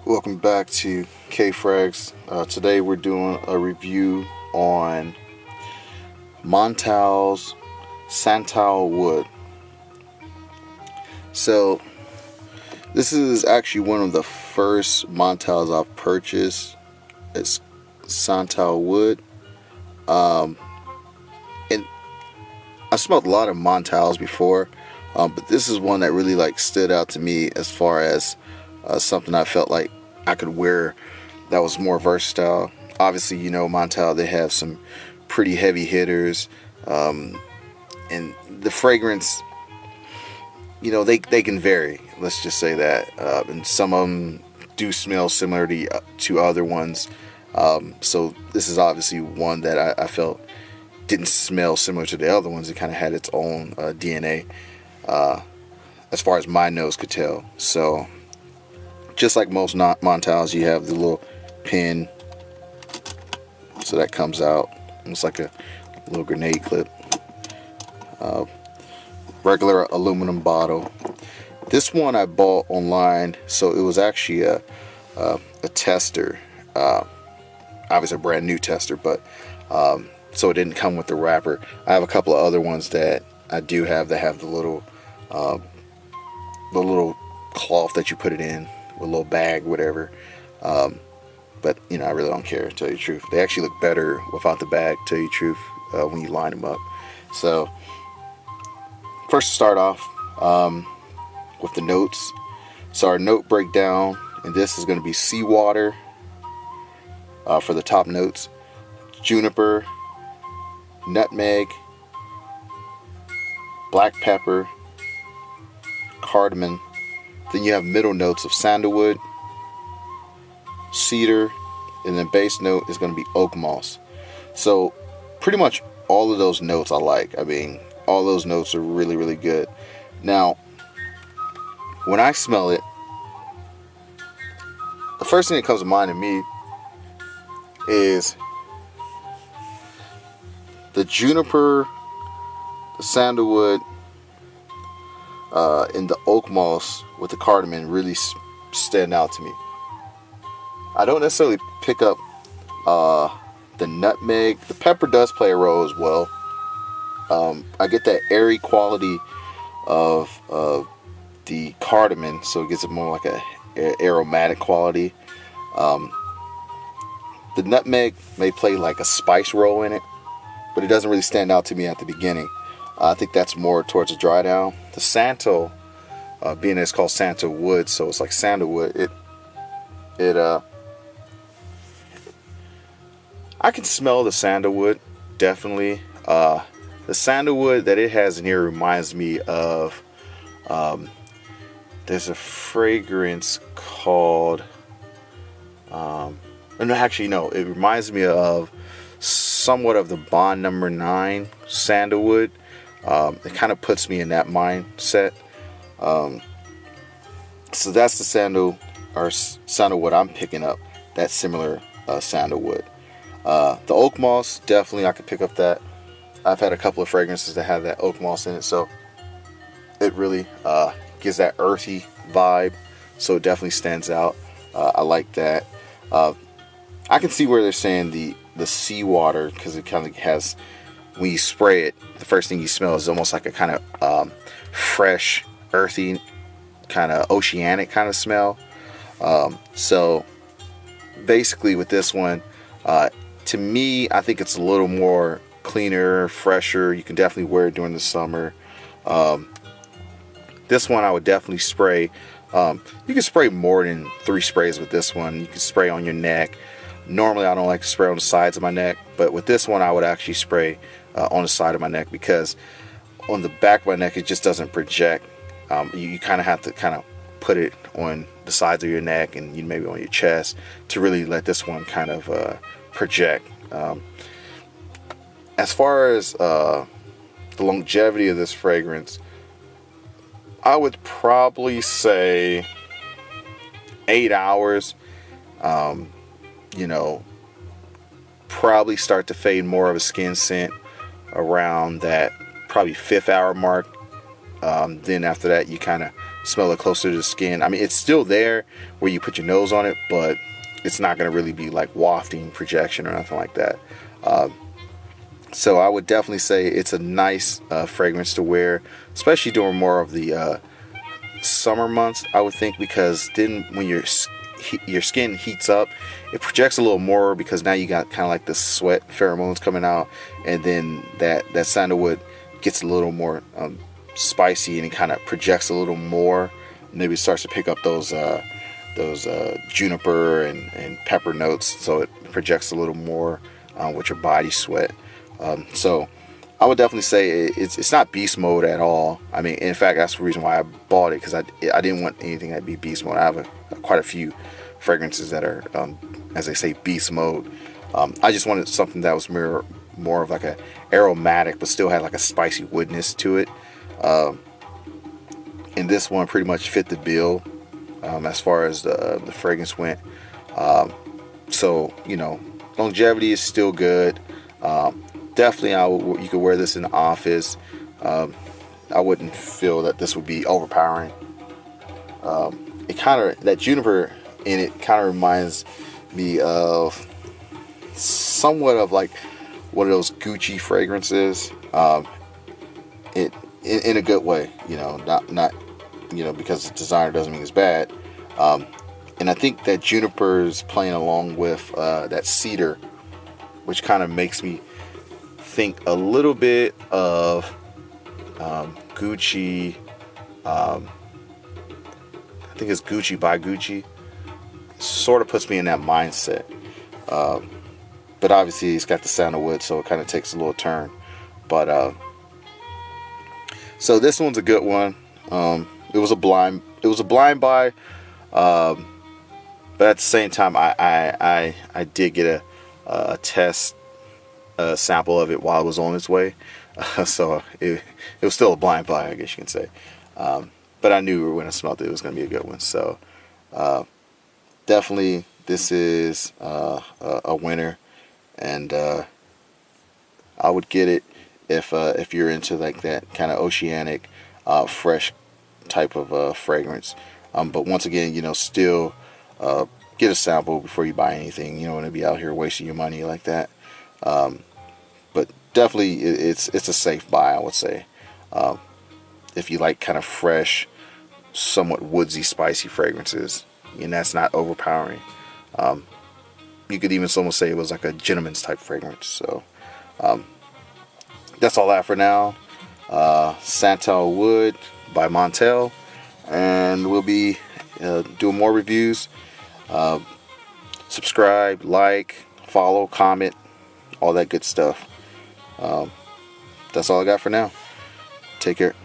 Welcome back to Kfrags. Today we're doing a review on Montale's Santal wood. So this is actually one of the first Montales I've purchased. It's Santal wood, and I smelled a lot of Montales before, but this is one that really stood out to me as far as something I felt like I could wear that was more versatile. Obviously, Montale, they have some pretty heavy hitters, and the fragrance, they can vary. Let's just say that, and some of them do smell similar to other ones. So this is obviously one that I felt didn't smell similar to the other ones. It kind of had its own DNA, as far as my nose could tell. So just like most Montales, you have the little pin, so that comes out. It's like a little grenade clip. Regular aluminum bottle. This one I bought online, so it was actually a tester. Obviously a brand new tester, but so it didn't come with the wrapper. I have a couple of other ones that I do have that have the little cloth that you put it in, with a little bag, whatever. But I really don't care, to tell you the truth. They actually look better without the bag, to tell you the truth, when you line them up. So first to start off with the notes. So our note breakdown, and this is going to be seawater for the top notes, juniper, nutmeg, black pepper, cardamom. Then you have middle notes of sandalwood, cedar, and then base note is going to be oak moss. So pretty much all of those notes I like. I mean, all those notes are really, really good. Now, when I smell it, the first thing that comes to mind to me is the juniper, the sandalwood, and the oak moss with the cardamom really stand out to me. I don't necessarily pick up the nutmeg. The pepper does play a role as well. I get that airy quality of the cardamom, so it gives it more like a aromatic quality. The nutmeg may play like a spice role in it, but it doesn't really stand out to me at the beginning. I think that's more towards the dry down. The Santal, being that it's called Santal wood, so it's like sandalwood. I can smell the sandalwood, definitely. The sandalwood that it has in here reminds me of, there's a fragrance called, no, it reminds me of somewhat of the Bond Number 9 sandalwood. It kind of puts me in that mindset. So that's the sandalwood I'm picking up. That similar sandalwood. The oak moss, definitely I could pick up that. I've had a couple of fragrances that have that oak moss in it, so it really gives that earthy vibe. So it definitely stands out. I like that. I can see where they're saying the seawater, because it kind of has, when you spray it, the first thing you smell is almost like a kind of fresh, earthy, kind of oceanic kind of smell. So basically with this one, to me, I think it's a little more cleaner, fresher. You can definitely wear it during the summer. This one I would definitely spray. You can spray more than 3 sprays with this one. You can spray on your neck. Normally I don't like to spray on the sides of my neck, but with this one I would actually spray on the side of my neck, because on the back of my neck it just doesn't project. You kind of have to put it on the sides of your neck and maybe on your chest to really let this one kind of project. As far as the longevity of this fragrance, I would probably say 8 hours. Probably start to fade more of a skin scent around that probably 5th hour mark. Then after that you kind of smell it closer to the skin. I mean, it's still there where you put your nose on it, but it's not going to really be like wafting projection or nothing like that. So I would definitely say it's a nice fragrance to wear, especially during more of the summer months, I would think, because then when your skin heats up, it projects a little more, because now you got kind of like the sweat pheromones coming out, and then that sandalwood gets a little more spicy, and it kind of projects a little more. Maybe it starts to pick up those juniper and pepper notes, so it projects a little more with your body sweat. So I would definitely say it's not beast mode at all. I mean, in fact, that's the reason why I bought it, because I didn't want anything that'd be beast mode. I have quite a few fragrances that are, as they say, beast mode. I just wanted something that was more of like a aromatic, but still had like a spicy woodness to it. And this one pretty much fit the bill as far as the fragrance went. So longevity is still good. Definitely, you could wear this in the office. I wouldn't feel that this would be overpowering. That juniper in it kind of reminds me of somewhat of like one of those Gucci fragrances. In a good way, not because the designer doesn't mean it's bad. And I think that juniper is playing along with that cedar, which kind of makes me think a little bit of Gucci. I think it's Gucci by Gucci. Sort of puts me in that mindset. But obviously it's got the sandalwood, so it kind of takes a little turn. But so this one's a good one. It was a blind buy. But at the same time, I did get a test sample of it while it was on its way. So it was still a blind buy, I guess you can say. But I knew when I smelled it, it was going to be a good one. So definitely this is a winner. And I would get it if you're into like that kind of oceanic, fresh type of fragrance. But once again, still get a sample before you buy anything. You don't want to be out here wasting your money like that. But definitely, it's a safe buy, I would say. If you like kind of fresh, somewhat woodsy, spicy fragrances, and that's not overpowering. You could even almost say it was like a gentleman's type fragrance. So that's all I have for now. Santal Wood by Montale, and we'll be doing more reviews. Subscribe, like, follow, comment, all that good stuff. That's all I got for now. Take care.